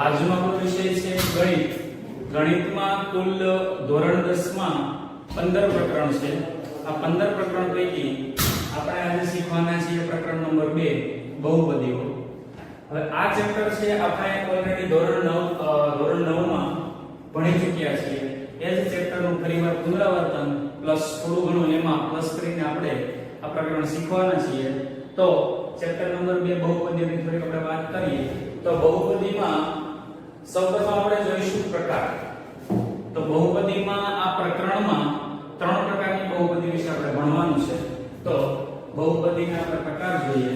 આજનો આપણો વિષય છે ગણિત. ગણિતમાં કુલ ધોરણ 10 માં 15 પ્રકરણ છે. આ 15 પ્રકરણ પૈકી આપણે આજે શીખવાના છીએ પ્રકરણ નંબર 2 બહુપદીઓ. હવે આ ચેપ્ટર છે આપણે ઓલરેડી ધોરણ 9 માં ભણી ચૂક્યા છીએ. એ જ ચેપ્ટરનું ફરીવાર પુનરાવર્તન પ્લસ થોડું ઘણું એમાં પ્લસ કરીને આપણે આ પ્રકરણ શીખવાના છીએ. તો ચેપ્ટર નંબર 2 બહુપદીની થોડી આપણે વાત કરીએ તો બહુપદીમાં સૌપ્રથમ આપણે જોઈશું પ્રકાર. તો બહુપદીમાં આ પ્રકરણમાં 3 પ્રકારની બહુપદી વિશે આપણે ભણવાનું છે. તો બહુપદીના આપણે પ્રકાર જોઈએ.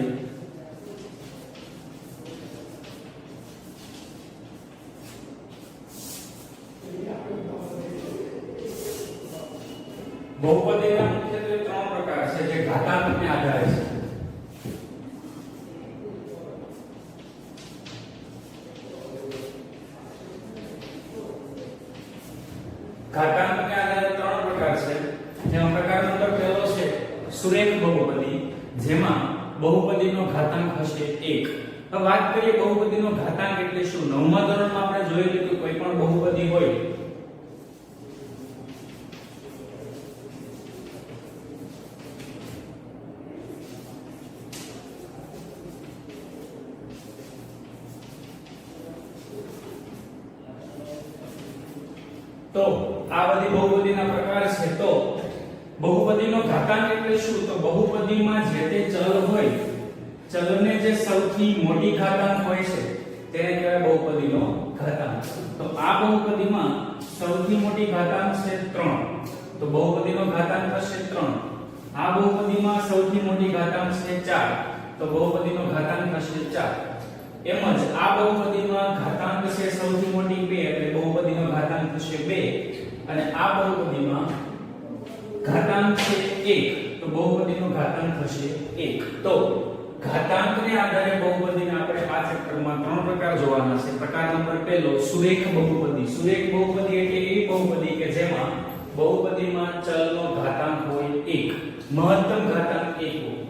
બહુપદીના મુખ્યત્વે 3 પ્રકાર છે જે ઘાતાંકને આધારે છે. ઘાતાંકને આધારે 3 પ્રકાર છે. જેમાં પ્રકાર નંબર 1 છે સુરેખ બહુપદી, જેમાં બહુપદીનો ઘાતાંક હશે 1. હવે વાત કરીએ બહુપદીનો ઘાતાંક એટલે શું. 9મા ધોરણમાં આપણે જોઈ લીધું કોઈ પણ બહુપદી હોય તો આ બધી બહુપદીના પ્રકાર છે. તો બહુપદીનો ઘાતાંક એટલે શું. તો બહુપદીમાં જે તે ચલ હોય, ચલને જે સૌથી મોટી ઘાતાંક હોય છે તેને કહેવાય બહુપદીનો ઘાતાંક. તો આ બહુપદીમાં સૌથી મોટી ઘાતાંક છે 3. તો બહુપદીનો ઘાતાંક થશે 3. આ બહુપદીમાં સૌથી મોટી ઘાતાંક છે 4. તો બહુપદીનો ઘાતાંક થશે 4. એમ જ આ બહુપદીમાં ઘાતાંક છે સૌથી મોટી 2 એટલે બહુપદીનો ઘાતાંક થશે 2. અને આ બહુપદીમાં ઘાતાંક છે 1 તો બહુપદીનો ઘાતાંક થશે 1. તો ઘાતાંકને આધારે બહુપદીના આપણે આ ચેપ્ટરમાં 3 પ્રકાર જોવાના છે. પ્રકાર નંબર 1 સુરેખ બહુપદી. સુરેખ બહુપદી એટલે એવી બહુપદી કે જેમાં બહુપદીમાં ચલનો ઘાતાંક હોય 1, મહત્તમ ઘાતાંક 1 હોય.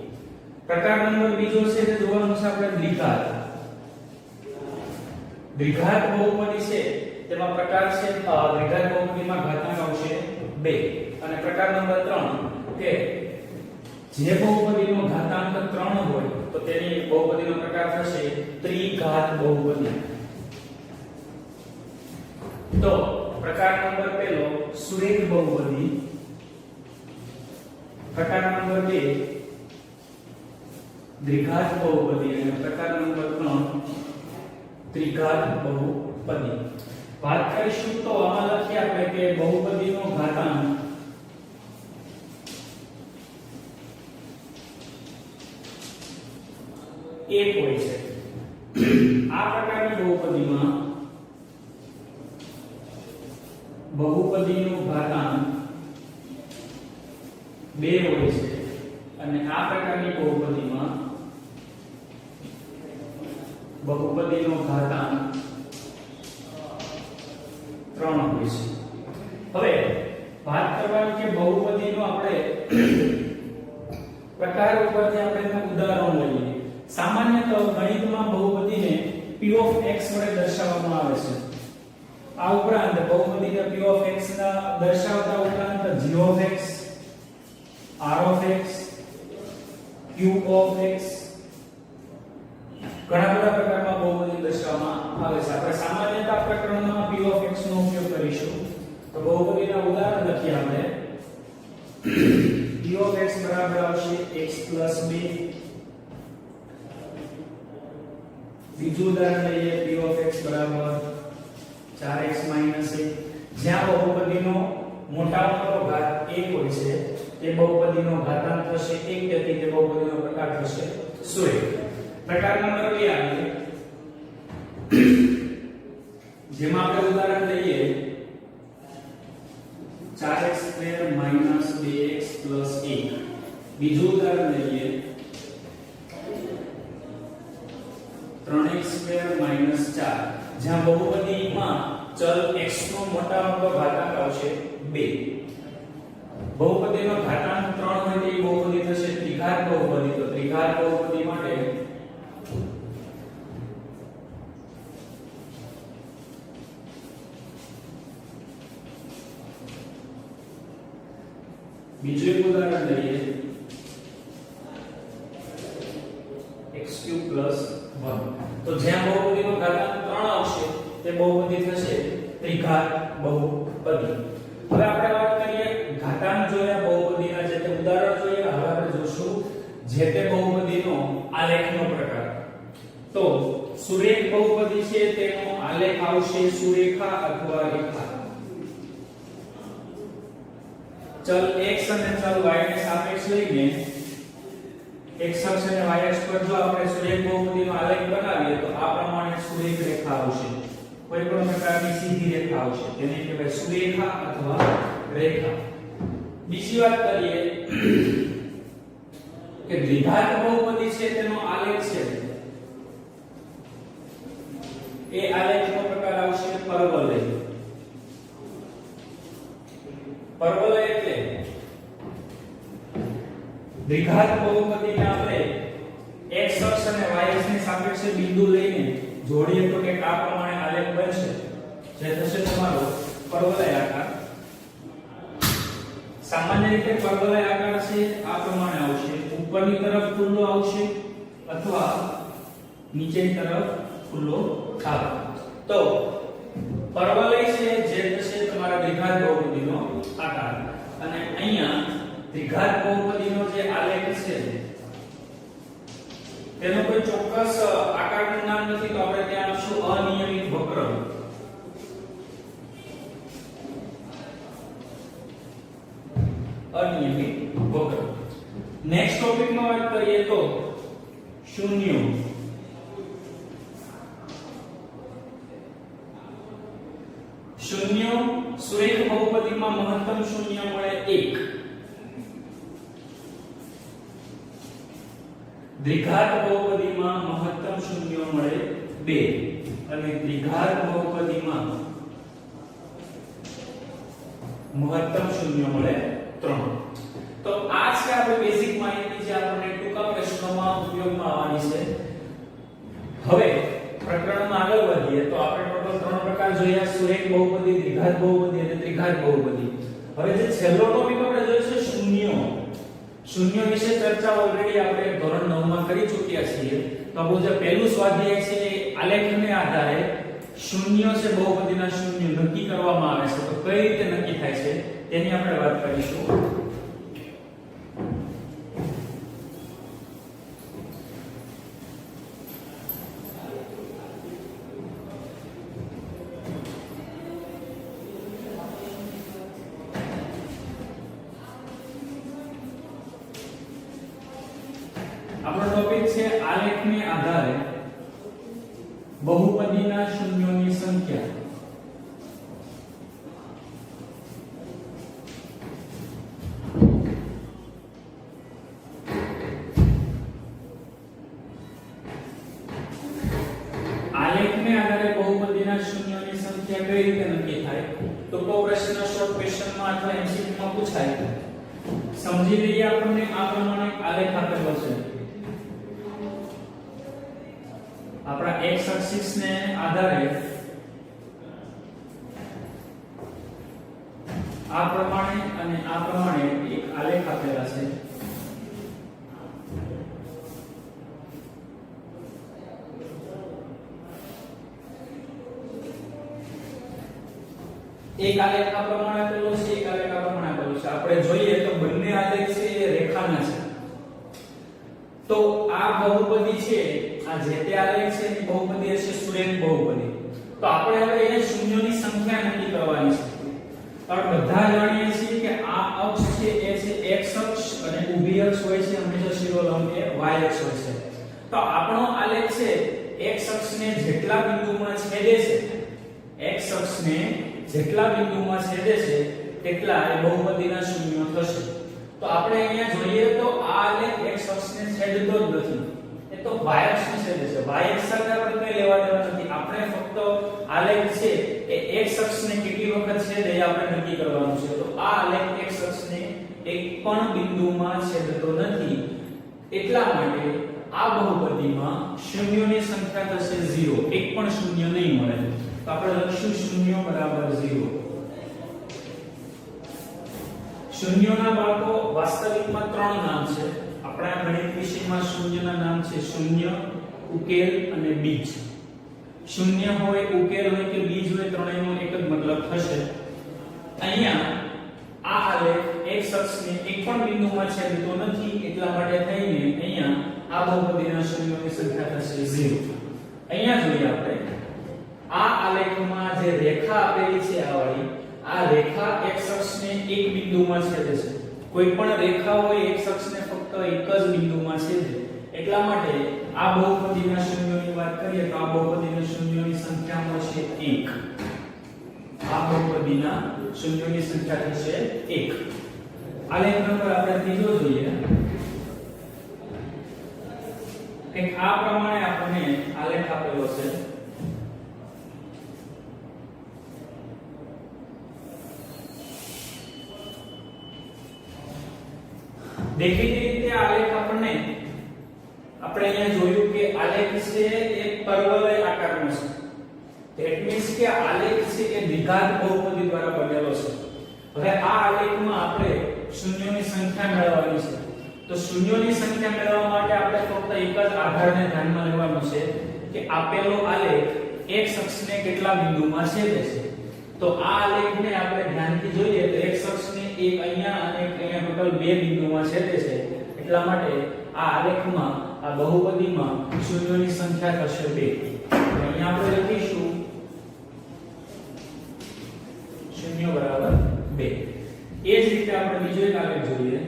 પ્રકાર નંબર 2 છે તે જોવાનું છે આપણે દ્વિઘાત. દ્વિઘાત બહુપદી છે તેમાં પ્રકાર છે દ્વિઘાત બહુપદીમાં ઘાતાંક આવશે 2. અને પ્રકાર નંબર 3 કે જે બહુપદીનો ઘાતાંક 3 હોય તો તેની બહુપદીનો પ્રકાર થશે ત્રિઘાત બહુપદી. તો પ્રકાર નંબર 1 સુરેખ બહુપદી, પ્રકાર નંબર 2 દ્વિઘાત બહુપદી અને પ્રકાર નંબર 3 ત્રિઘાત બહુપદી. વાત કરીશું તો આમાં લખીએ આપણે કે બહુપદીનો ઘાતાંક એક હોય છે. આ પ્રકારની બહુપદીમાં બહુપદીનો ઘાતાંક 2 હોય છે. અને આ પ્રકારની બહુપદીમાં બહુપદીનો ઘાતાંક 3 હોય છે. હવે વાત કરવાની કે બહુપદીનો આપણે પ્રકાર ઉપરથી આપણે ઉદાહરણ લઈએ. સામાન્યતઃ ગણિતમાં બહુપદીને p of x વડે દર્શાવવામાં આવે છે. આ ઉપરાંત બહુપદીને p of x ના દર્શાવતા ઉપરાંત g of x, r of x, q of x ઘણા બધા પ્રકારમાં બહુપદી દર્શાવવામાં આવે છે. આપણે સામાન્યતઃ પ્રકરણમાં p of x નો ઉપયોગ કરીશું. તો બહુપદીના ઉદાહરણ લખીએ આપણે. p of x બરાબર આવશે x 2. બીજું ઉદાહરણ લઈએ. p of x બરાબર 4x 1. જ્યાં બહુપદીનો મોટામાં મોટો ઘાત 1 હોય છે તે બહુપદીનો ઘાતાંક થશે 1, તેથી તે બહુપદીનો પ્રકાર થશે સુરેખ. પ્રકાર નંબર 2 આવીએ જેમાં આપણે ઉદાહરણ લઈએ 4x² - 2x + 1. બીજું ઉદાહરણ લઈએ 3x² - 4, જ્યાં બહુપદીમાં ચલ x નો મોટામાં મોટો ઘાતાંક આવશે 2. બહુપદીનો ઘાતાંક 3 હોય તે બહુપદી થશે ત્રિઘાત બહુપદી. તો ત્રિઘાત બહુપદી માટે બીજું એક ઉદાહરણ લઈએ x³ + 1 તો જ્યાં બહુપદીનો ઘાતાંક 3 આવશે તે બહુપદી થશે ત્રિઘાત બહુપદી. હવે આપણે વાત કરીએ ઘાતાંક જોયા બહુપદીના જે તે ઉદાહરણ જોઈએ. હવે આપણે જોશું જે તે બહુપદીનો આલેખનો પ્રકાર. તો સુરેખ બહુપદી છે તેનો આલેખ આવશે સુરેખા અથવા રેખા. ચલ x અને ચલ y ને સાપેક્ષ લઈને x અક્ષ અને y અક્ષ પર જો આપણે સુરેખ બહુપદીનો આલેખ બનાવીએ તો આ પ્રમાણે સુરેખ રેખા આવશે. કોઈ પણ પ્રકારની સીધી રેખા આવશે તેને કહેવાય સુરેખા અથવા રેખા. બીજી વાત કરીએ કે દ્વિઘાત બહુપદી છે તેનો આલેખ છે એ આલેખનો પ્રકાર આવશે પરવલય. પરવલય એટલે દ્વિઘાત બહુપદીને આપણે x અક્ષ અને y અક્ષની સાપેક્ષે બિંદુ લઈને જોડીએ તો કે આ પ્રમાણે આલેખ બનશે જે થશે તમારો પરવલય આકાર. સામાન્ય રીતે પરવલય આકાર છે આ પ્રમાણે આવશે. ઉપરની તરફ ખુલ્લો આવશે અથવા નીચેની તરફ ખુલ્લો આવે. તો પરવલય છે જે થશે તમારા દ્વિઘાત બહુપદીનો આકાર. અને અહીંયા દ્વિઘાત બહુપદીનો જે આલેખ છે તેનો કોઈ ચોક્કસ આકારનું નામ નથી તો આપણે ત્યાં આપશું અનિયમિત વક્ર. અનિયમિત વક્ર. નેક્સ્ટ ટોપિક માં વાત કરીએ તો શૂન્ય. શૂન્ય સુરેખ બહુપદીમાં મહત્તમ શૂન્ય મળે 1. દ્વિઘાત બહુપદીમાં મહત્તમ શૂન્ય મળે 2 અને દ્વિઘાત બહુપદીમાં મહત્તમ શૂન્ય મળે 3. તો આ છે આપણે બેઝિક માહિતી જે આપણને ટૂંકા પ્રશ્નોમાં ઉપયોગમાં આવવાની છે. હવે પ્રકરણમાં આગળ વધીએ તો આપણે ટોટલ 3 પ્રકાર જોયા: સુરેખ બહુપદી, દ્વિઘાત બહુપદી અને ત્રિઘાત બહુપદી. હવે જે છેલ્લો ટોપિક આપણે જોઈશું છે શૂન્ય. શૂન્ય વિશે ચર્ચા ઓલરેડી આપણે ધોરણ 9 માં કરી ચૂક્યા છીએ. તો આપણું જે પહેલું સ્વાધ્યાય છે એ આલેખને આધારે શૂન્ય છે બહુપદીના શૂન્ય નક્કી કરવામાં આવે છે. તો કઈ રીતે નક્કી થાય છે તેની આપણે વાત કરીશું. આપણો ટોપિક છે આલેખને આધારે બહુપદીના શૂન્યોની સંખ્યા. આલેખને આધારે બહુપદીના શૂન્યોની સંખ્યા કઈ રીતે નક્કી થાય? તો પ્રશ્ન શોર્ટ ક્વેશ્ચનમાં અથવા એમસીક્યુ માં પૂછાય. સમજી લઈએ. આપણને આ પ્રમાણે આલેખ આપેલો છે. આપણા x axis ને આધારે આ પ્રમાણે અને આ પ્રમાણે એક આલેખ આપેલા છે. એક આલેખ આ પ્રમાણે આપેલો છે, એક આલેખ આ પ્રમાણે આપેલો છે. આપણે જોઈએ તો બંને આલેખ છે એ રેખાના છે. તો આ બહુપદી છે, આ જે તે આલેખ છે એની બહુપદી હશે સુરેખ બહુપદી. તો આપણે હવે અહીંયા શૂન્યોની સંખ્યા નક્કી કરવાની છે. આપણે બધા જાણીએ છીએ કે આ અક્ષ છે એ છે x અક્ષ અને ઊભી અક્ષ હોય છે હંમેશા શિરોલંબ એ y અક્ષ હોય છે. તો આપણો આલેખ છે x અક્ષને જેટલા બિંદુમાં છેદે છે, x અક્ષને જેટલા બિંદુમાં છેદે છે તેટલા એ બહુપદીના શૂન્યો થશે. તો આપણે અહીંયા જોઈએ તો આ આલેખ x અક્ષને છેદતો જ નથી, એ તો y અક્ષને છેદે છે. y અક્ષ સાથે આપણે કઈ લેવા દેવા નથી. આપણે ફક્ત આલેખ છે એ x અક્ષને કેટલી વખત છેદે એ આપણે નક્કી કરવાનું છે. તો આ આલેખ x અક્ષને એક પણ બિંદુમાં છેદતો નથી, એટલા માટે આ બહુપદીમાં શૂન્યોની સંખ્યા થશે 0. એક પણ શૂન્ય નહીં મળે. તો આપણે લખશું 0 = 0. 0 શૂન્યોના બાળકો વાસ્તવિકમાં ત્રણ નામ છે. આપણા ગણિત વિષયમાં શૂન્યના નામ છે શૂન્ય, ઉકેલ અને બીજ. શૂન્ય હોય, ઉકેલ હોય કે બીજ હોય, ત્રણેયનો એક જ મતલબ થશે. અહીંયા આ આલેખ એક શખ્સને એક પણ બિંદુમાં છેદતો નથી, એટલા માટે થઈને અહીંયા આ બહુપદીના શૂન્યોની સંખ્યા થશે 0. અહીંયા જોઈએ આપણે આ આલેખમાં જે રેખા આપેલી છે આ રેખા એક શખ્સને એક બિંદુમાં છેદે છે. કોઈ પણ રેખા હોય એક શખ્સને ફક્ત એક જ બિંદુમાં છેદે, એટલા માટે આ બહુપદીના શૂન્યોની વાત કરીએ તો આ બહુપદીના શૂન્યોની સંખ્યા મળશે 1. આ બહુપદીના શૂન્યોની સંખ્યા થશે 1. આલેખ નંબર આપણે ત્રીજો જોઈએ. કે આ પ્રમાણે આપણને આલેખ આપેલો છે. દેખીતી રીતે આલેખ આપણે અહીંયા જોયું કે આલેખ છે એ પરવલય આકારનો છે. ધેટ મીન્સ કે આલેખ છે એ દ્વિઘાત બહુપદી દ્વારા બનેલો છે. હવે આ આલેખમાં આપણે શૂન્યોની સંખ્યા મેળવવાની છે. તો શૂન્યોની સંખ્યા મેળવવા માટે આપણે ફક્ત એક જ આધારને ધ્યાનમાં લેવાનો છે કે આપેલો આલેખ એક શખ્સને કેટલા બિંદુમાં છેદે છે. તો આ આલેખને આપણે ધ્યાનથી જોઈએ તો એક શખ્સને એક અહીંયા અને એક અહીંયા ટોટલ બે બિંદુમાં છેદે છે. એટલા માટે આ આલેખમાં આ બહુપદીમાં શૂન્યોની સંખ્યા થશે 2. અહીંયા આપણે લખીશું શૂન્ય બરાબર 2. એ જ રીતે આપણે બીજો એક આલેખ જોઈએ.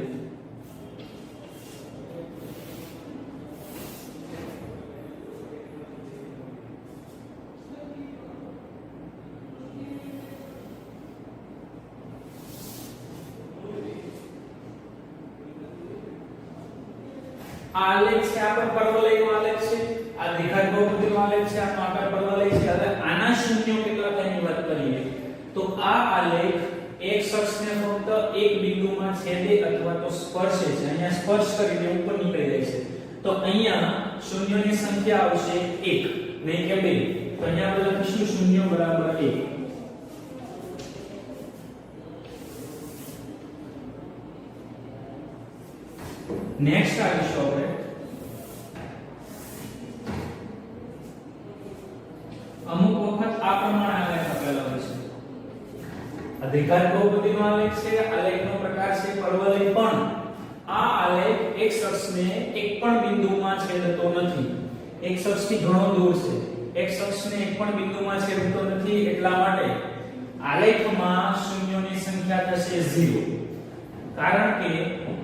આલેખ છે આપણે પરવલયનો આલેખ છે, આ દ્વિઘાત બહુપદીનો આલેખ છે, આનો આકાર પરવલય છે. હવે આના શૂન્યો કેટલા તેની વાત કરીએ તો આ આલેખ એક શખ્સને ફક્ત એક બિંદુમાં છેદે અથવા તો સ્પર્શે છે. અહીંયા સ્પર્શ કરીને ઉપર નીકળી જાય છે. તો અહીંયા શૂન્યોની સંખ્યા આવશે 1 નહીં કે 2. તો અહીંયા આપણે લખીશું શૂન્ય બરાબર 1. નેક્સ્ટ આવીશું આપણે અમુક વખત આ પ્રમાણે આલેખ આપેલા હોય છે. દ્વિઘાત બહુપદીનો આલેખ છે, આલેખનો પ્રકાર છે પરવલય, પણ આ આલેખ એક શખ્સને એક પણ બિંદુમાં છેદતો નથી. એક શખ્સથી ઘણો દૂર છે, એક શખ્સને એક પણ બિંદુમાં છેદતો નથી. એટલા માટે આલેખમાં શૂન્યોની સંખ્યા થશે 0. કારણ કે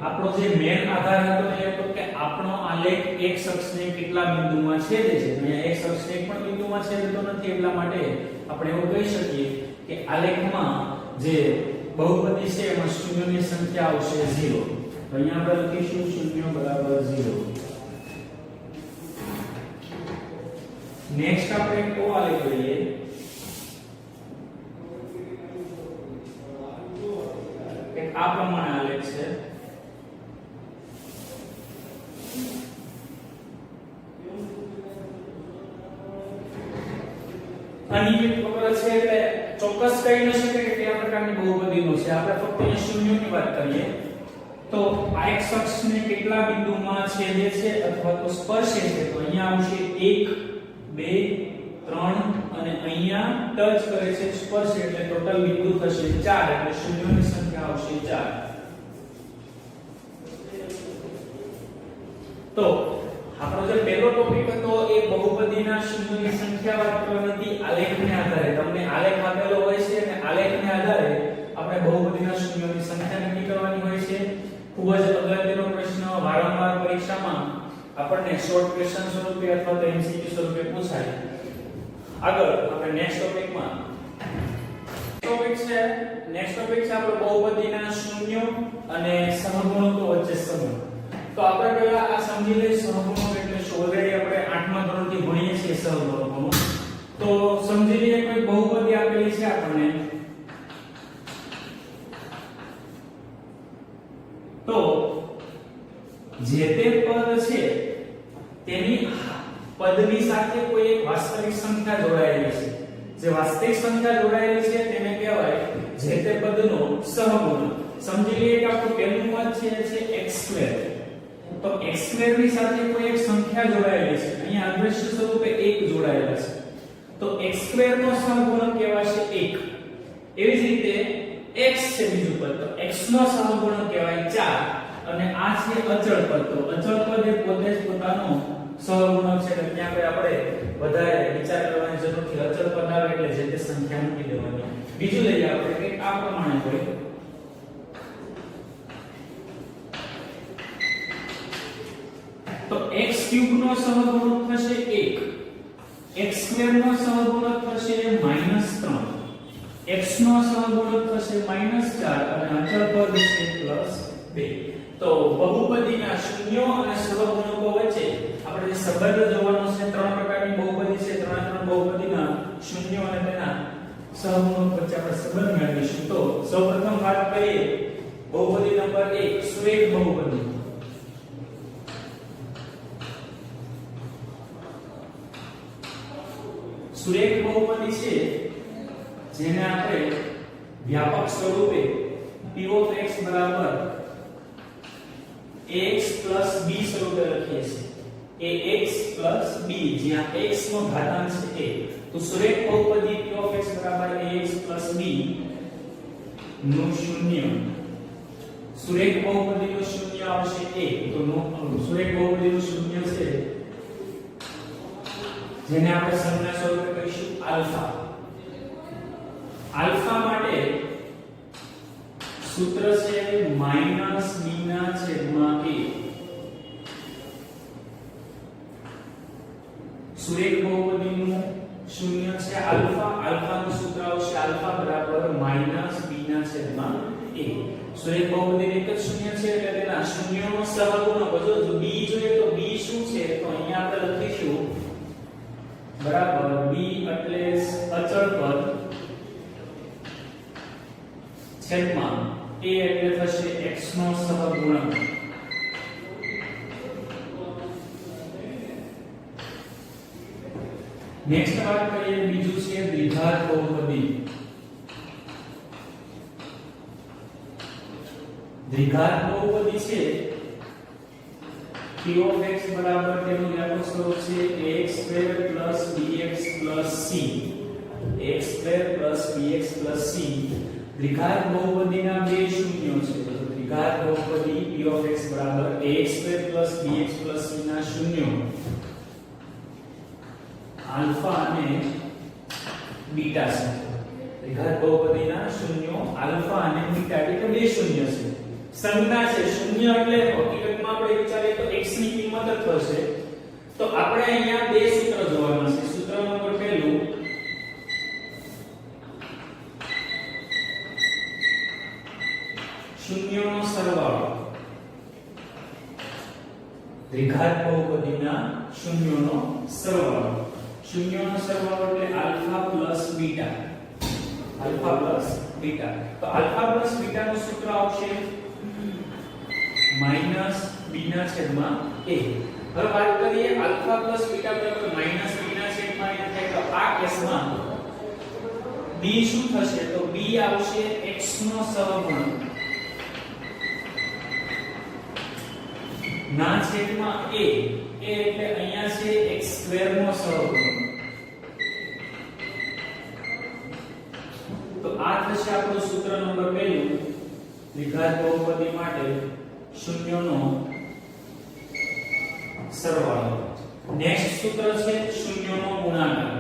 આપણો જે મેન આધાર હતો એ હતો કે આપણો આલેખ એક શખ્સને કેટલા બિંદુમાં છેદે છે. અહીંયા એક શખ્સને એક પણ બિંદુમાં છેદતો નથી, એટલા માટે આપણે એવું કહી શકીએ કે આલેખમાં જે બહુપદી છે એમાં શૂન્યોની સંખ્યા આવશે 0. તો અહીંયા આપણે લખીશું શૂન્ય બરાબર 0. નેક્સ્ટ આપણે એક આલેખ લઈએ. આ પ્રમાણે આલેખ છે. અનિયમિત વક્ર છે એટલે ચોક્કસ કહી ન શકાય કે કયા પ્રકારની બહુપદીનો છે. આપણે ફક્ત અહીંયા શૂન્યોની વાત કરીએ તો આ એક શખ્સને કેટલા બિંદુમાં છેદે છે અથવા તો સ્પર્શે છે. તો અહીંયા આવશે 1 2 3 અને અહીંયા ટચ કરે છે, સ્પર્શ એટલે ટોટલ બિંદુ થશે 4. એટલે શૂન્યોની સંખ્યા આવશે 4. તો આપણો જે પહેલો ટોપિક હતો એ બહુપદીના શૂન્યોની સંખ્યા વાત કરવાની હતી આલેખને આધારે. તમને આલેખ આપેલો હોય છે અને આલેખને આધારે આપણે બહુપદીના શૂન્યોની સંખ્યા નક્કી કરવાની હોય છે. ખૂબ જ અગત્યનો પ્રશ્ન, વારંવાર પરીક્ષામાં આપણને શોર્ટ ક્વેશ્ચન સ્વરૂપે અથવા તો એમસીક્યુ સ્વરૂપે પૂછાય. આગળ આપણે નેક્સ્ટ ટોપિકમાં નેક્સ્ટ ટોપિક છે આપણો બહુપદીના શૂન્યો અને સહગુણકો વચ્ચે સંબંધ. તો આપણે પહેલા આ સમજી લઈએ સહગુણક એટલે શું. ઓલરેડી આપણે 8મા ધોરણથી ભણીએ છીએ સહગુણકોનું. તો સમજી લઈએ કોઈ બહુપદી આપેલી છે આપણને. તો જે તે પદ છે તેની પદની સાથે કોઈ એક વાસ્તવિક સંખ્યા જોડાયેલી છે. જે વાસ્તવિક સંખ્યા જોડાયેલી છે તેને કહેવાય જે તે પદનો સહગુણક. સમજી લઈએ કે આપણું પહેલું પદ છે x2 તો x2 ની સાથે કોઈ એક સંખ્યા જોડાયેલી છે અહીંયા અદ્રશ્ય સ્વરૂપે 1 જોડાયેલા છે તો x2 નો સહગુણક કહેવાશે 1 એવી જ રીતે x છે બીજું પદ તો x નો સહગુણક કહેવાય 4 અને આ છે અચળ પદ તો અચળ પદ એ પોતે જ પોતાનો સહગુણક છે એટલે ત્યાં કોઈ આપણે વધારે વિચાર કરવાની જરૂર નથી અચળ પદ આવે એટલે જે તે સંખ્યા મૂકી દેવાની બીજું લઈએ આપણે કે આ પ્રમાણે હોય તો x³ નો સહગુણક થશે 1 x² નો સહગુણક થશે -3 x નો સહગુણક થશે -4 અને અચળ પદ છે +2 તો બહુપદીના શૂન્યો અને સહગુણકો વચ્ચે આપણે જે સંબંધ જોવાનો છે ત્રણ પ્રકારની બહુપદી છે ત્રણ બહુપદીના શૂન્યો અને તેના સહગુણક વચ્ચે આપણે સંબંધ મેળવીશું તો સૌપ્રથમ વાત કરીએ બહુપદી નંબર 1 સુરેખ બહુપદી સુરેખ બહુપદી છે જેને આપણે વ્યાપક સ્વરૂપે p of x બરાબર ax b સ્વરૂપે લખીએ છીએ ax b જ્યાં x નો ઘાતાંક છે a તો સુરેખ બહુપદી p of x બરાબર ax b નું શૂન્ય સુરેખ બહુપદીનું શૂન્ય આવશે 1 તો સુરેખ બહુપદીનું શૂન્ય છે જેને આપણે સંજ્ઞા સ્વરૂપે કહીશું આલ્ફા આલ્ફા માટે સૂત્ર છે -b ના છેદમાં a સુરેખ બહુપદીનું શૂન્ય છે આલ્ફા આલ્ફાનું સૂત્ર આવશે આલ્ફા બરાબર -b ના છેદમાં a સુરેખ બહુપદીનું એક જ શૂન્ય છે એટલે તેના શૂન્યનો સહગુણક જો b જોઈએ તો b શું છે તો અહીંયા આપણે લખીશું બરાબર b એટલે અચળ પદ છેદમાં a એટલે થશે x નો સહગુણક નેક્સ્ટ વાત કરીએ બીજું છે દ્વિઘાત બહુપદી દ્વિઘાત બહુપદી છે p of x બરાબર તેનું વ્યાપક સ્વરૂપ છે ax² bx c ax² bx c દ્વિઘાત બહુપદીના બે શૂન્યો છે તો દ્વિઘાત બહુપદી p of x બરાબર ax² bx c ના શૂન્યો આલ્ફા અને બીટા છે દ્વિઘાત બહુપદીના શૂન્યો આલ્ફા અને બીટા એટલે બે શૂન્ય છે સંજ્ઞા છે શૂન્ય એટલે હકીકતમાં આપણે વિચારીએ તો x ની કિંમત જ થશે તો આપણે અહીંયા બે સૂત્ર જોવાના છે સૂત્ર નંબર પહેલું શૂન્યનો સરવાળો દ્વિઘાત બહુપદીના શૂન્યનો સરવાળો એટલે આલ્ફા બીટા તો આલ્ફા બીટા નું સૂત્ર આવશે -b ના છેદમાં a હવે વાત કરીએ આલ્ફા બીટા બરાબર -b ના છેદમાં a થાય તો આ કેસમાં b શું થશે તો b આવશે x નો સહગુણક ના છેદમાં a એટલે અહીંયા છે x² નો સહગુણક તો આ થશે આપણું સૂત્ર નંબર પહેલું દ્વિઘાત બહુપદી માટે શૂન્યનો સરવાળો નેક્સ્ટ સૂત્ર છે શૂન્યનો ગુણાકાર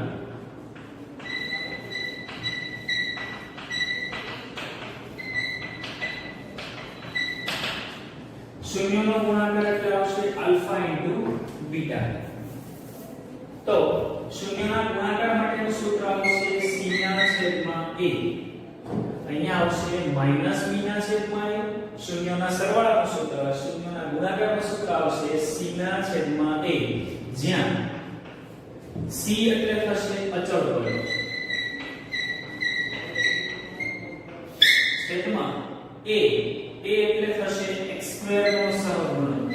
શૂન્યનો ગુણાકાર એટલે આવશે આલ્ફા * બીટા તો શૂન્યના ગુણાકાર માટેનું સૂત્ર આવશે c ના છેદમાં a અહીંયા આવશે -b ના છેદમાં a શૂન્યના સરવાળાનું સૂત્ર શૂન્યના ગુણાકારનું સૂત્ર આવશે c ના છેદમાં a જ્યાં c એટલે થશે અચળ પદ છેદમાં a એટલે થશે x² નો સહગુણક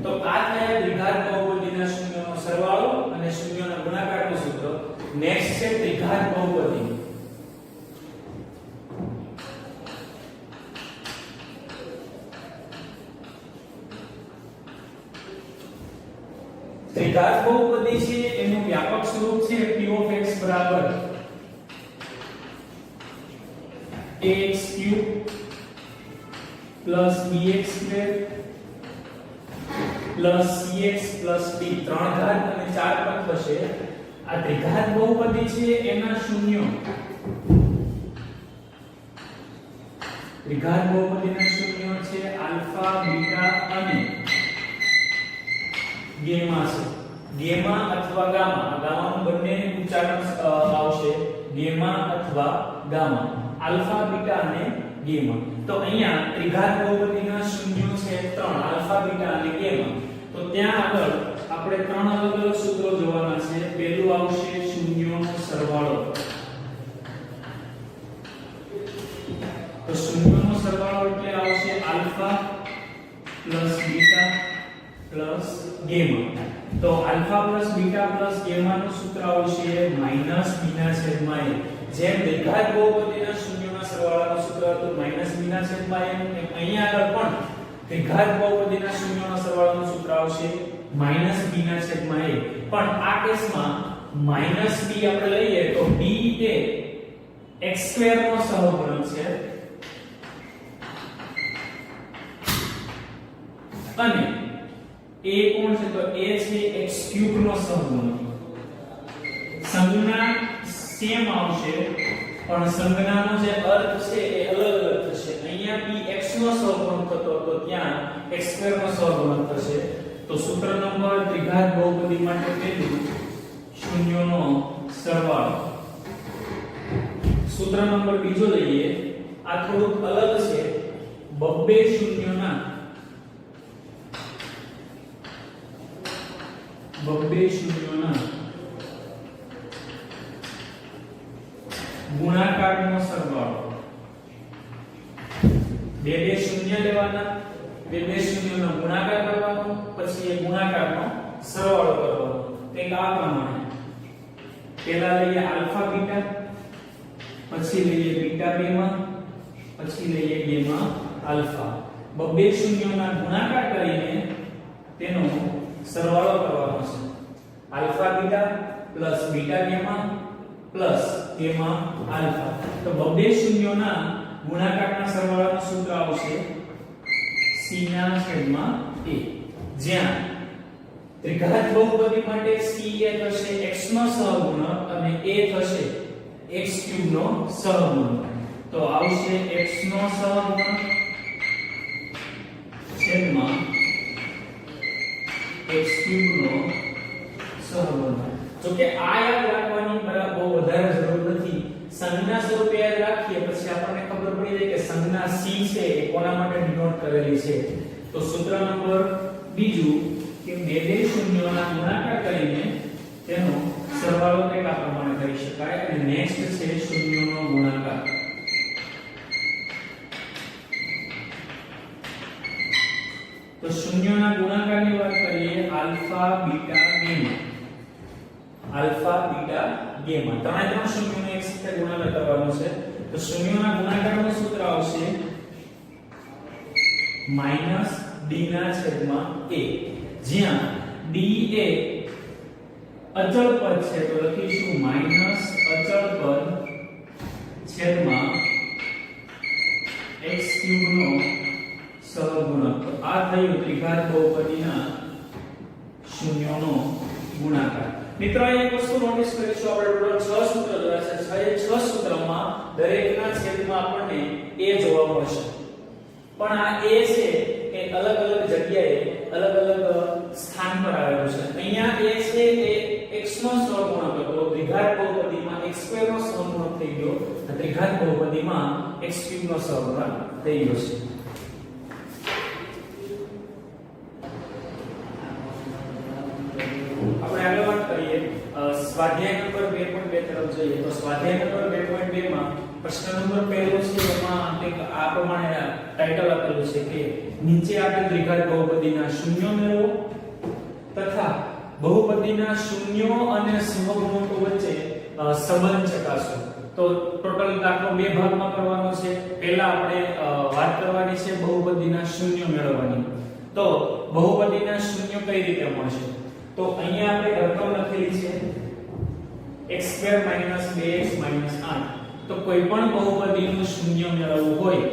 તો આ થયા દ્વિઘાત બહુપદી નેક્સ્ટ છે ત્રિઘાત બહુપદી. ત્રિઘાત બહુપદી છે એનું વ્યાપક સ્વરૂપ છે p of x બરાબર ax³ plus bx² plus cx plus d 3 ઘાત અને 4 પદ થશે. આ ત્રિઘાત બહુપદી છે એના શૂન્યો, ત્રિઘાત બહુપદીના શૂન્યો છે આલ્ફા, બીટા અને ગેમા છે. ગેમા અથવા ગામા, ગામાનું બંનેનું ઉચ્ચારણ આવશે ગેમા અથવા ગામા, આલ્ફા, બીટા અને ગેમા. તો અહીંયા ત્રિઘાત બહુપદીના શૂન્યો છે 3 આલ્ફા, બીટા અને ગેમા. તો ત્યાં આગળ આપણે 3 અલગ અલગ સૂત્રો જોવાના છે. પહેલું આવશે શૂન્યોનો સરવાળો. તો શૂન્યોનો સરવાળો એટલે આવશે alpha plus beta plus gamma. તો alpha plus beta plus gamma નું સૂત્ર આવશે માઈનસ b ના છેદમાં a. જેમ ત્રિઘાત બહુપદીના શૂન્યોના સરવાળાનું સૂત્ર હતું માઈનસ b ના છેદમાં a, અહીંયા આગળ પણ ત્રિઘાત બહુપદીના શૂન્યોના સરવાળાનું સૂત્ર આવશે માઈનસ b ના છેદમાં a. પણ આ કેસમાં માઈનસ b આપણે લઈએ તો b એ x² નો સહગુણક છે અને a કોણ છે તો a છે x³ નો સહગુણક. સંજ્ઞા સેમ આવશે પણ સંજ્ઞાનો જે અર્થ છે એ અલગ અલગ થશે. અહીંયા p x નો સહગુણક થતો તો ત્યાં x² નો સહગુણક થશે. તો સૂત્ર નંબર ત્રિઘાત બહુપદી માટે પહેલું શૂન્યોનો સરવાળો. સૂત્ર નંબર બીજો લઈએ. આ થોડુંક અલગ છે. બબ્બે શૂન્યોના ગુણાકારનો સરવાળો. બે શૂન્ય લેવાના, બે શૂન્યનો ગુણાકાર કરવાનો, પછી એ ગુણાકારનો સરવાળો કરવાનો. તે આ પ્રમાણે પહેલા લઈએ આલ્ફા બીટા, પછી લઈએ બીટા ગેમા, પછી લઈએ ગેમા આલ્ફા. બે શૂન્યોના ગુણાકાર કરીને તેનો સરવાળો કરવાનો છે. Alpha beta plus beta gamma plus gamma alpha. તો બે શૂન્યોના ગુણાકારના સરવાળાનું સૂત્ર આવશે c ના છેદમાં a. જ્યાં ત્રિઘાત બહુપદી માટે c એ થશે x નો સહગુણક અને a થશે x³ નો સહગુણક. તો આવશે x નો સહગુણક છેદમાં x³ નો સહગુણક. જો કે આ યાદ રાખવાની બહુ વધારે જરૂર નથી. સંજ્ઞા સ્વરૂપે યાદ રાખીએ પછી આપણને ખબર પડી જાય કે સંજ્ઞા c છે એ કોના માટે ડિનોટ કરેલી છે. તો સૂત્ર નંબર બીજું કે બે શૂન્યોના ગુણાકાર કરીને તેનો સરવાળો કંઈક આ પ્રમાણે કરી શકાય. અને નેક્સ્ટ છે શૂન્યોનો ગુણાકાર. તો શૂન્યોના ગુણાકારની વાત કરીએ alpha beta gamma. Alpha beta gamma ત્રણ શૂન્યોનો એક સાથે ગુણાકાર કરવાનો છે. તો શૂન્યોના ગુણાકારનું સૂત્ર આવશે માઈનસ d ના છેદમાં a. જ્યાં d એ અચળ પદ છે તો લખીશું માઈનસ અચળ પદ છેદમાં x³ નો સહગુણક. તો આ થયું ત્રિઘાત બહુપદીના શૂન્યોનો ગુણાકાર. મિત્રો એક વસ્તુ નોટિસ કરીશું. આપણે ટોટલ 6 સૂત્ર જોયા છે. 6 સૂત્રમાં દરેકના છેદમાં આપણને a જોવા મળશે. પણ આ a છે એ અલગ અલગ જગ્યાએ અલગ અલગ સ્થાન પર આવેલું છે. અહીંયા a છે એ x નો સહગુણક હતો. ત્રિઘાત બહુપદીમાં x² નો સહગુણક થઈ ગયો. ત્રિઘાત બહુપદીમાં x³ નો સહગુણક થઈ ગયો છે. આપણે આગળ વાત કરીએ સ્વાધ્યાય નંબર 2.2 તરફ જઈએ. તો સ્વાધ્યાય નંબર 2.2 માં પ્રશ્ન નંબર પહેલો છે એમાં એક આ પ્રમાણે ટાઇટલ આપેલું છે કે નીચે આપેલ ત્રિઘાત બહુપદીના શૂન્યો મેળવો તથા બહુપદીના શૂન્યો અને સહગુણકો વચ્ચે સંબંધ ચકાસો. તો ટોટલ દાખલો બે ભાગમાં કરવાનો છે. પહેલા આપણે વાત કરવાની છે બહુપદીના શૂન્ય મેળવવાની. તો બહુપદીના શૂન્ય કઈ રીતે મળશે? તો અહીંયા આપણે રકમ લખેલી છે x2 2x 8. તો કોઈ પણ બહુપદીનું શૂન્ય મેળવવું હોય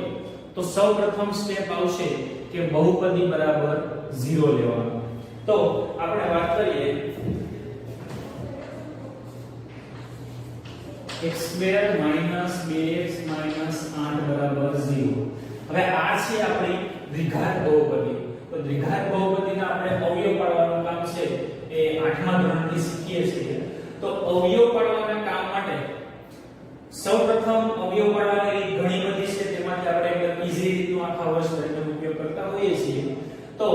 તો સૌપ્રથમ સ્ટેપ આવશે કે બહુપદી બરાબર 0 લેવાનું. તો આપણે વાત કરીએ x2 2x 8 બરાબર 0. હવે આ છે આપણી દ્વિઘાત બહુપદી. તો દ્વિઘાત બહુપદીના આપણે અવયવ પાડવાનું કામ છે એ 8મા ધોરણથી શીખીએ છીએ. તો અવયવ પાડવાના કામ માટે સૌપ્રથમ અવયવ પાડવાની રીત ઘણી બધી છે. તેમાંથી આપણે એકદમ ઈઝી રીતનો આખા વર્ષ દરમિયાન ઉપયોગ કરતા હોઈએ છીએ. તો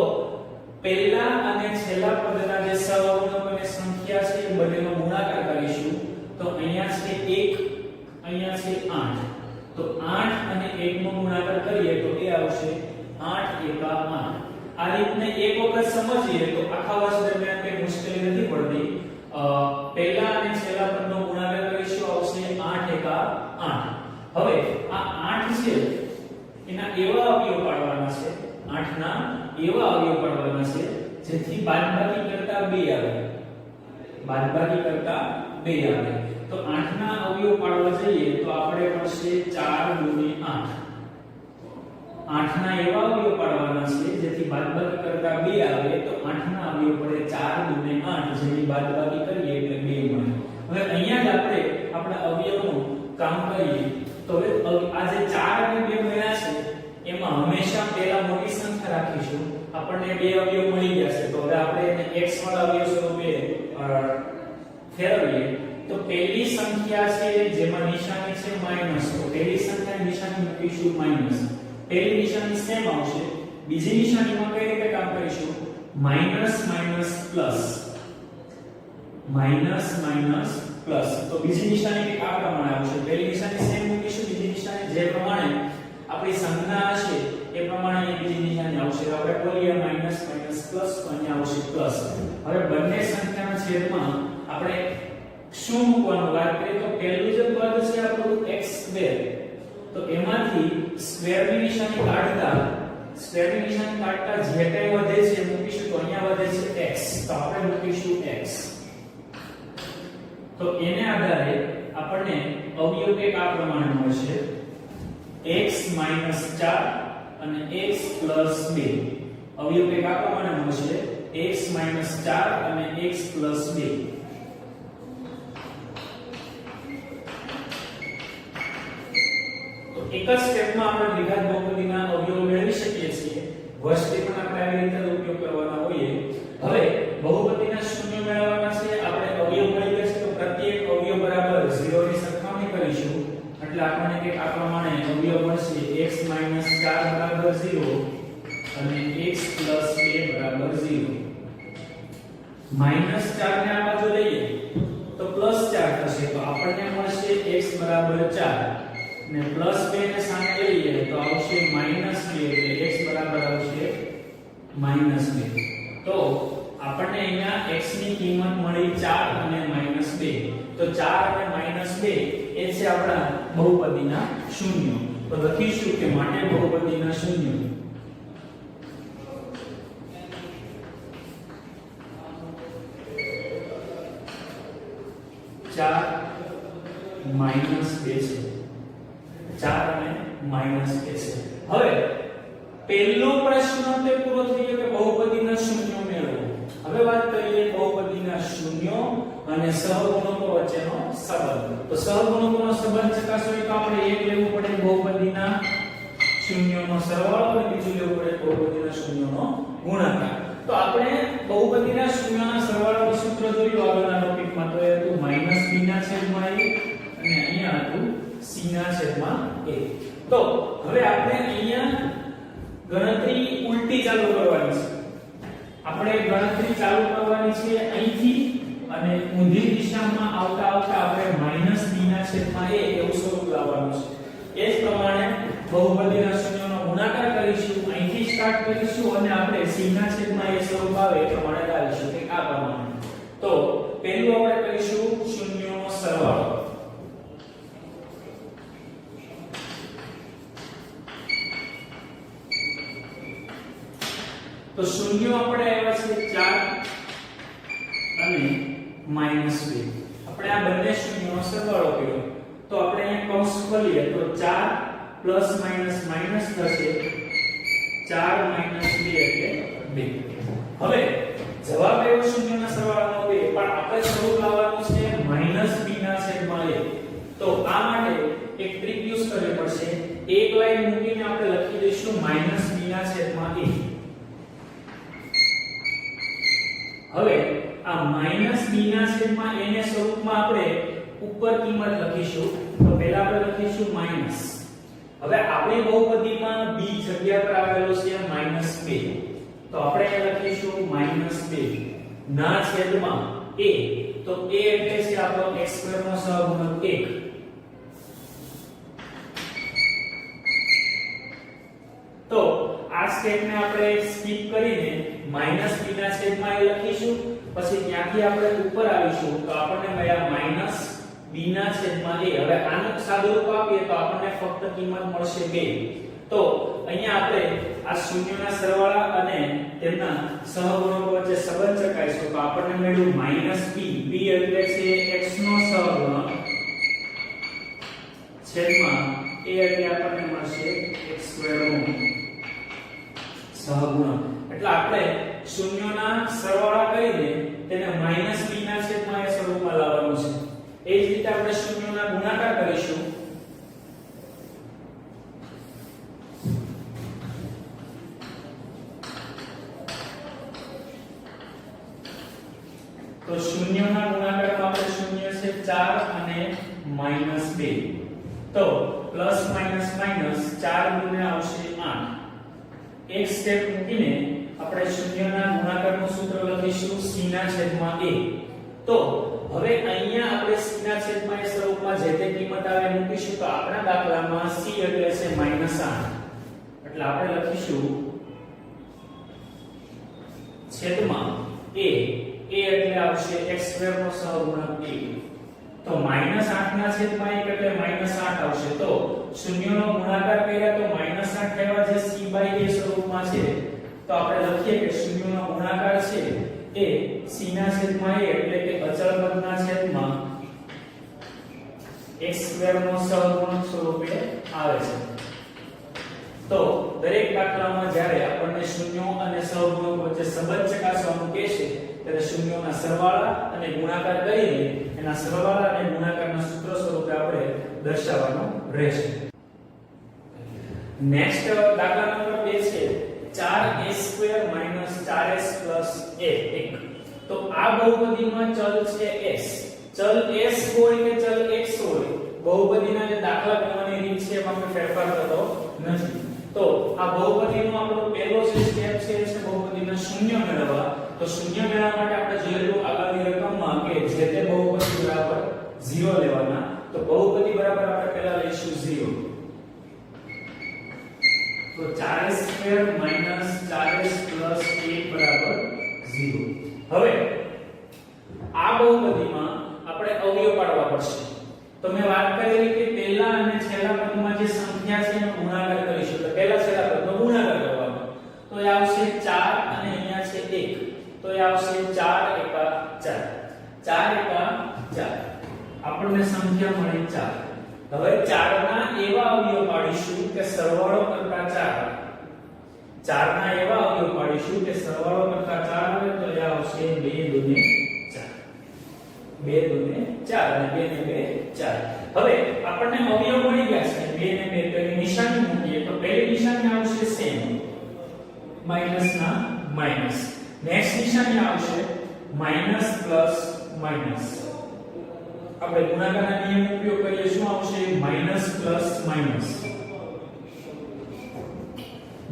પહેલા અને છેલ્લા પદના જે સહગુણકોની સંખ્યા છે એ બંનેનો ગુણાકાર કરીશું. તો અહીંયા છે 1, અહીંયા છે 8. તો 8 અને 1 નો ગુણાકાર કરીએ તો એ આવશે 8 એકા 8. આ રીતને એક વખત સમજીએ તો આખા વર્ષ દરમિયાન કઈ મુશ્કેલી નથી પડતી. પહેલા અને છેલ્લા પદનો ગુણાકાર કરીશું આવશે 8 એકા 8. હવે આ 8 છે એના એવા અવયવ પાડવાના છે, 8 ના એવા અવયવ પાડવાના છે જેથી બાદબાકી કરતા 2 આવે. બાદબાકી કરતા 2 આવે. તો 8 ના અવયવ પાડવા જઈએ તો આપણે મળશે 4 * 8. 8 ના એવા અવયવ પાડવાના છે જેથી બાદબાકી કરતા 2 આવે. તો 8 ના અવયવ પડે 4 * 8 જેની બાદબાકી કરીએ એટલે 2 મળે. હવે અહીંયા જ આપણે આપણા અવયવનું કામ કરીએ. તો હવે આ જે 4 અને 2 મળ્યા છે એમાં હંમેશા પહેલા મોટી સંખ્યા રાખીશું. આપણને 2 અવયવ મળી ગયા છે. તો હવે આપણે એને x વાળા અવયવ સ્વરૂપે ફેરવીએ. તો પહેલી સંખ્યા છે જેમાં નિશાની છે માઈનસ. તો પહેલી સંખ્યાની નિશાની મૂકીશું માઈનસ. પહેલી નિશાની સેમ આવશે. બીજી નિશાનીમાં કઈ રીતે કામ કરીશું? Minus minus plus. Minus minus plus. તો બીજી નિશાની આ પ્રમાણે આવશે. પહેલી નિશાની સેમ મૂકીશું, બીજી નિશાની જે પ્રમાણે આપણી સંજ્ઞા હશે એ પ્રમાણે બીજી નિશાની આવશે. આપણે બોલીએ માઈનસ માઈનસ પ્લસ તો અહીંયા આવશે પ્લસ. હવે બંને સંખ્યાના છેદમાં આપણે શું મૂકવાનું વાત કરીએ તો પહેલું જે પદ છે આપણું x2. તો એમાંથી સ્ક્વેરની નિશાની કાઢતા જે કંઈ વધે છે મૂકીશું. તો અહીંયા વધે છે x. તો આપણે મૂકીશું x. તો એને આધારે આપણને અવયવ કંઈક આ પ્રમાણે મળશે x - 4 અને x + 2. અવયવ કંઈક આ પ્રમાણે મળશે x - 4 અને x + 2. એક જ સ્ટેપમાં આપણે દ્વિઘાત બહુપદીના અવયવ મેળવી શકીએ છીએ. વર્ષથી પણ આપણે આવી રીતે ઉપયોગ કરવાના હોઈએ. હવે બહુપદીના શૂન્ય મેળવવાના છે. આપણે અવયવ મળી ગયા છે તો પ્રત્યેક અવયવ બરાબર 0 ની સરખામણી કરીશું. એટલે આપણને કંઈક આ પ્રમાણે અવયવ મળશે x - 4 બરાબર 0 અને x + 2 બરાબર 0. -4 ને આ બાજુ લઈએ તો +4 થશે. તો આપણને મળશે x બરાબર 4 ને +2 ને સામે લઈએ તો આવશે -2 એટલે x બરાબર આવશે -2. તો આપણને અહીંયા x ની કિંમત મળી 4 અને -2. તો 4 અને -2 એ છે આપણા બહુપદીના શૂન્ય. તો લખીશું કે માટે બહુપદીના શૂન્ય 4 - 2 છે. 4 અને -2 છે. હવે પહેલો પ્રશ્ન તે પૂરો થઈ ગયો કે બહુપદીના શૂન્ય મેળવો. હવે વાત કરીએ બહુપદીના શૂન્ય અને સહગુણકો વચ્ચેનો સંબંધ. તો સહગુણકોનો સંબંધ ચકાસવો તો આપણે એક લેવું પડે બહુપદીના શૂન્યનો સરવાળો અને બીજું લેવું પડે બહુપદીના શૂન્યનો ગુણાકાર. તો આપણે બહુપદીના શૂન્યના સરવાળાનું સૂત્ર જોયું આગળના ટોપિકમાં. તો એ હતું -b ના છેદમાં a અને અહીંયા હતું c ના છેદમાં a. તો હવે આપણે અહીંયા ગણતરી ઉલટી ચાલુ કરવાની છે. આપણે ગણતરી ચાલુ કરવાની છે અહીંથી અને ઊંધી દિશામાં આવતા આવતા આપણે -b ના છેદમાં a એવું સ્વરૂપ લાવવાનું છે. એ જ પ્રમાણે બહુપદીના શૂન્યનો ગુણાકાર કરીશું. અહીંથી સ્ટાર્ટ કરીશું અને આપણે c ના છેદમાં a સ્વરૂપ આવે એ પ્રમાણે લાવીશું કે આ પ્રમાણે. તો પહેલું આપણે કરીશું શૂન્યનો સરવાળો. તો શૂન્યો આપણે આવ્યા છે 4 અને -2. આપણે આ બંને શૂન્યનો સરવાળો કર્યો તો આપણે અહીંયા કૌંસ ખોલીએ તો 4 પ્લસ માઈનસ માઈનસ થશે 4 - 2 એટલે 2. હવે જવાબ એવો શૂન્યના સરવાળાનો 2 પણ આપણે સ્વરૂપ લાવવાનું છે -b ના છેદમાં a. તો આ માટે એક ટ્રીક યુઝ કરવી પડશે. એક લાઈન મૂકીને આપણે લખી દઈશું -b ના છેદમાં a. હવે આ -b ના છેદમાં a ને સ્વરૂપમાં આપણે ઉપર કિંમત લખીશું. તો પહેલા આપણે લખીશું માઈનસ. હવે આપણી બહુપદીમાં b જગ્યા પર આવેલો છે -2. તો આપણે અહીં લખીશું -2 ના છેદમાં a. તો a એટલે છે આપણો x² નો સહગુણક 1. તો આ સ્ટેપને આપણે સ્કીપ કરીને -b ના છેદમાં a લખીશું. પછી ત્યાંથી આપણે ઉપર આવીશું તો આપણને મળ્યા -b ના છેદમાં a. હવે આનું સાદુરૂપ આપીએ તો આપણને ફક્ત કિંમત મળશે 2. તો અહીંયા આપણે આ શૂન્યના સરવાળા અને તેમના સહગુણકો વચ્ચે સંબંધ ચકાસીશું તો આપણને મળ્યું -b. b એટલે છે x નો સહગુણક છેદમાં a એટલે આપણને મળશે x² નો સહગુણક. એટલે આપણે શૂન્યોના સરવાળા કરીને તેને -b ના છેદમાં a સ્વરૂપમાં લાવવાનું છે. એ જ રીતે આપણે શૂન્યોના ગુણાકાર કરીશું. તો શૂન્યના ગુણાકારમાં આપણે શૂન્ય છે 4 અને -2. તો પ્લસ માઈનસ માઈનસ 4 ગુણ્યા આવશે 8. એક સ્ટેપ મૂકીને આપણે શૂન્યના ગુણાકારનું સૂત્ર લખીશું c ના છેદમાં a. તો હવે અહીંયા આપણે c ના છેદમાં a સ્વરૂપમાં જે તે કિંમત આવે મૂકીશું. તો આપણા દાખલામાં c એટલે છે -8. એટલે આપણે લખીશું છેદમાં a એટલે આવશે x² નો સહગુણક 1. તો -8 ના છેદમાં 1 એટલે -8 આવશે. તો શૂન્યનો ગુણાકાર કર્યા તો -8 આવ્યા જે c/a સ્વરૂપમાં છે. તો આપણે લખીએ કે શૂન્યનો ગુણાકાર છે એ c ના છેદમાં a એટલે કે અચળ પદના છેદમાં x² નો સહગુણક સ્વરૂપે આવે છે. તો દરેક દાખલામાં જ્યારે આપણને શૂન્યો અને સહગુણક વચ્ચે સંબંધ ચકાસવાનું કહેશે ત્યારે શૂન્યોના સરવાળા અને ગુણાકાર કરીને એના સરવાળા અને ગુણાકારના સૂત્ર સ્વરૂપે આપણે દર્શાવવાનું રહેશે. નેક્સ્ટ દાખલા નંબર 2 છે 4a² - 4s + a 1. તો આ બહુપદીમાં ચલ છે s. ચલ s હોય કે ચલ x હોય, બહુપદીના જે દાખલા ગણવાની રીત છે એમાં કોઈ ફેરફાર થતો નથી. તો આ બહુપદીનો આપણો પહેલો જે સ્ટેપ છે એ છે બહુપદીના શૂન્ય મેળવવા. તો શૂન્ય મેળવવા માટે આપણે જોયેલું આગળની રકમમાં કે જે તે બહુપદી બરાબર 0 લેવાના. તો બહુપદી બરાબર આપણે પહેલા લઈશું 0. તો 4s² - 4s + 1 બરાબર 0. હવે આ બહુપદીમાં આપણે અવયવ પાડવા પડશે. તો મેં વાત કરેલી કે પહેલા અને છેલ્લા પદમાં જે સંખ્યા છે એનો ગુણાકાર કરીશું. તો પહેલા છેલ્લા પદનો ગુણાકાર કરવાનો. તો એ આવશે 4 અને અહીંયા છે 1. તો એ આવશે 4 એકા 4. 4 એકા 4. આપણને સંખ્યા મળી 4. હવે 4 ના એવા અવયવ પાડીશું કે સરવાળો કરતા 4. 4 ના એવા અવયવ પાડીશું કે સરવાળો કરતા 4 આવે તો એ આવશે 2 દુને 4. 2 દુને 4 અને 2 ને 2 4. હવે આપણને અવયવ મળી ગયા છે 2 ને 2 તો એની નિશાની મૂકીએ. તો પહેલી નિશાની આવશે સેમ માઈનસ ના માઈનસ. નેક્સ્ટ નિશાની આવશે માઈનસ પ્લસ માઈનસ. આપણે ગુણાકારના નિયમનો ઉપયોગ કરીએ. શું આવશે? Minus plus minus.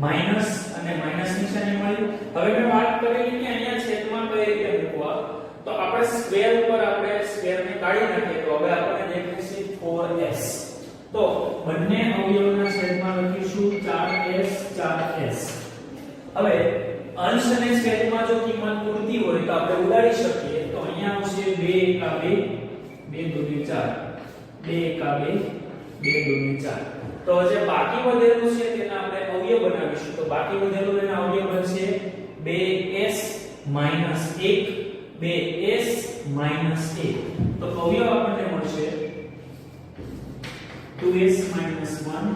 માઈનસ અને માઈનસ નિશાની મળી. હવે મેં વાત કરેલી કે અહીંયા છેદમાં કઈ રીતે મૂકવા. તો આપણે સ્ક્વેર ઉપર આપણે સ્ક્વેરને કાઢી નાખીએ તો હવે આપણને દેખાશે 4s. તો બંને અવયવોના છેદમાં લખીશું 4s 4s. હવે અંશ અને છેદમાં જો કિંમત પૂરતી હોય તો આપણે ઉડાડી શકીએ. તો અહીંયા આવશે 2 એકા 2 2 દુને 4 2 એકા 2 2 દુને 4. તો જે બાકી વધેલું છે તેના આપણે અવયવ બનાવીશું. તો બાકી વધેલું એના અવયવ બનશે 2 2s માઈનસ 1 2s માઈનસ 1 તો અવયવ આપણને મળશે 2s માઈનસ 1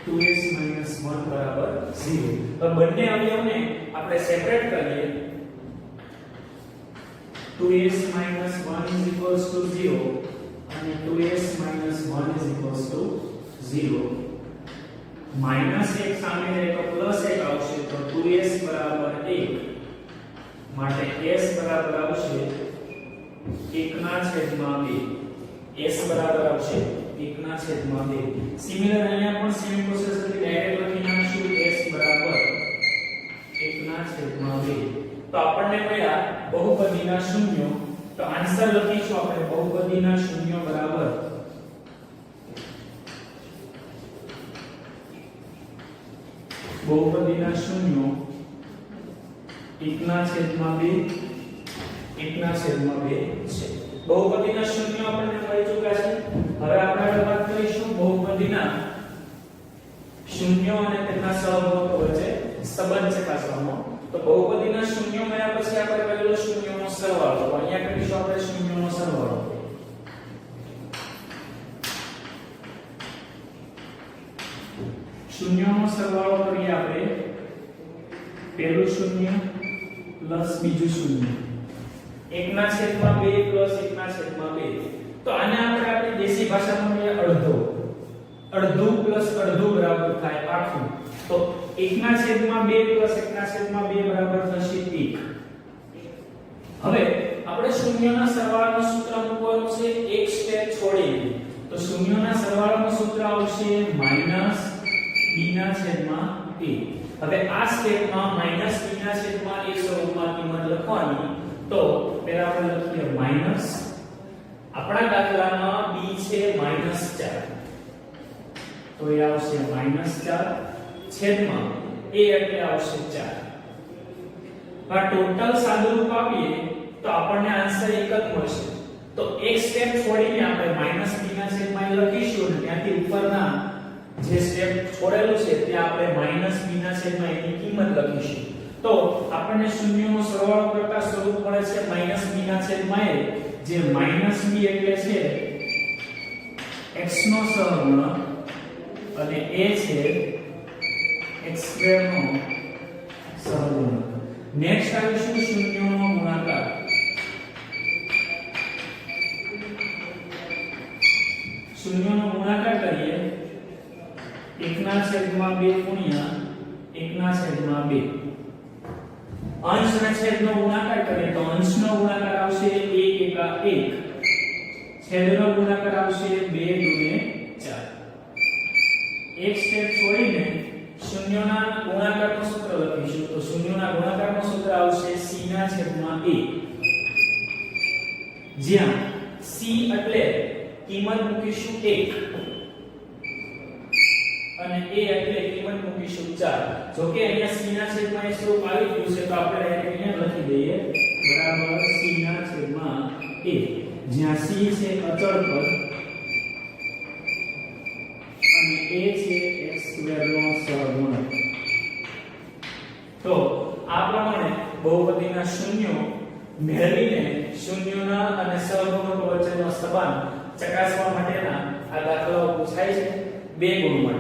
2s માઈનસ 1 બરાબર 0 તો બંને અવયવને આપણે સેપરેટ કરીએ 2s minus 1 is equals to 0 and 2s minus 1 is equals to 0 minus 1 સામે જાય તો પ્લસ 1 આવશે તો 2s બરાબર 1 માટે s બરાબર આવશે 1 ના છેદમાં 2 s બરાબર આવશે 1 ના છેદમાં 2 સિમિલર અહીંયા પણ સેમ પ્રોસેસ થી ડાયરેક્ટ લખી નાખશું s બરાબર 1 ના છેદમાં 2 તો આપણને મળ્યા બહુપદીના શૂન્યો તો આન્સર લખીશું આપણે બહુપદીના શૂન્યો બરાબર બહુપદીના શૂન્યો 1 ના છેદમાં 2 1 ના છેદમાં 2 છે બહુપદીના શૂન્યો આપણને મળી ચૂક્યા છે હવે આપણે વાત કરીશું બહુપદીના શૂન્યો અને તેના સહગુણકો વચ્ચે સંબંધ ચકાસવાનો તો બહુપદીના શૂન્યો મળ્યા પછી આપણે પહેલો શૂન્યોનો સરવાળો તો અહીંયા કરીશું આપણે શૂન્યોનો સરવાળો શૂન્યોનો સરવાળો કરીએ આપણે પહેલું શૂન્ય પ્લસ બીજું શૂન્ય 1 ના છેદમાં 2 પ્લસ 1 ના છેદમાં 2 તો આને આપણે આપણી દેશી ભાષામાં કહીએ અડધો અડધું પ્લસ અડધું બરાબર થાય આખું તો 1 ના છેદમાં 2 પ્લસ 1 ના છેદમાં 2 બરાબર થશે 1 હવે આપણે શૂન્યના સરવાળાનું સૂત્ર મૂકવાનું છે એક સ્ટેપ છોડીને તો શૂન્યના સરવાળાનું સૂત્ર આવશે માઈનસ b ના છેદમાં a હવે આ સ્ટેપમાં માઈનસ b ના છેદમાં a સ્વરૂપમાં કિંમત લખવાની તો પહેલા આપણે લખીએ માઈનસ આપણા દાખલામાં b છે -4 તો એ આવશે -4 છેદમાં a એટલે આવશે 4 આ ટોટલ સાદુરૂપ આપીએ તો આપણને આન્સર એક જ મળશે તો એક સ્ટેપ છોડીને આપણે -b ના છેદમાં a લખીશું અને ત્યાંથી ઉપરના જે સ્ટેપ છોડેલું છે ત્યાં આપણે -b ના છેદમાં a ની કિંમત લખીશું તો આપણને શૂન્યનો સરવાળો કરતા સ્વરૂપ મળે છે -b ના છેદમાં a જે -b એટલે છે x નો સહગુણક અને a છે x² નો સહગુણક નેક્સ્ટ આવીશું શૂન્યનો ગુણાકાર શૂન્યનો ગુણાકાર કરીએ 1 ના છેદમાં 2 ગુણ્યા 1 ના છેદમાં 2 અંશ અને છેદનો ગુણાકાર કરીએ તો અંશનો ગુણાકાર આવશે 1 એકા 1 છેદનો ગુણાકાર આવશે 2 દુને 4 એક સ્ટેપ છોડીને શૂન્યના ગુણાકારનું સૂત્ર લખીશું તો શૂન્યના ગુણાકારનું સૂત્ર આવશે c ના છેદમાં a જ્યાં c એટલે કિંમત મૂકીશું 1 અને a એટલે કિંમત મૂકીશું 4 જો કે અહીંયા c ના છેદમાં a સ્વરૂપ આવી ગયું છે તો આપણે અહીંયા લખી દઈએ બરાબર c ના છેદમાં a જ્યાં c છે અચળ પદ અને a છે x² નો સહગુણક તો આ પ્રમાણે બહુપદીના શૂન્યો મેળવીને શૂન્યોના અને સહગુણકો વચ્ચેનો સંબંધ ચકાસવા માટેના આ દાખલાઓ પૂછાય છે બે ગુણ માટે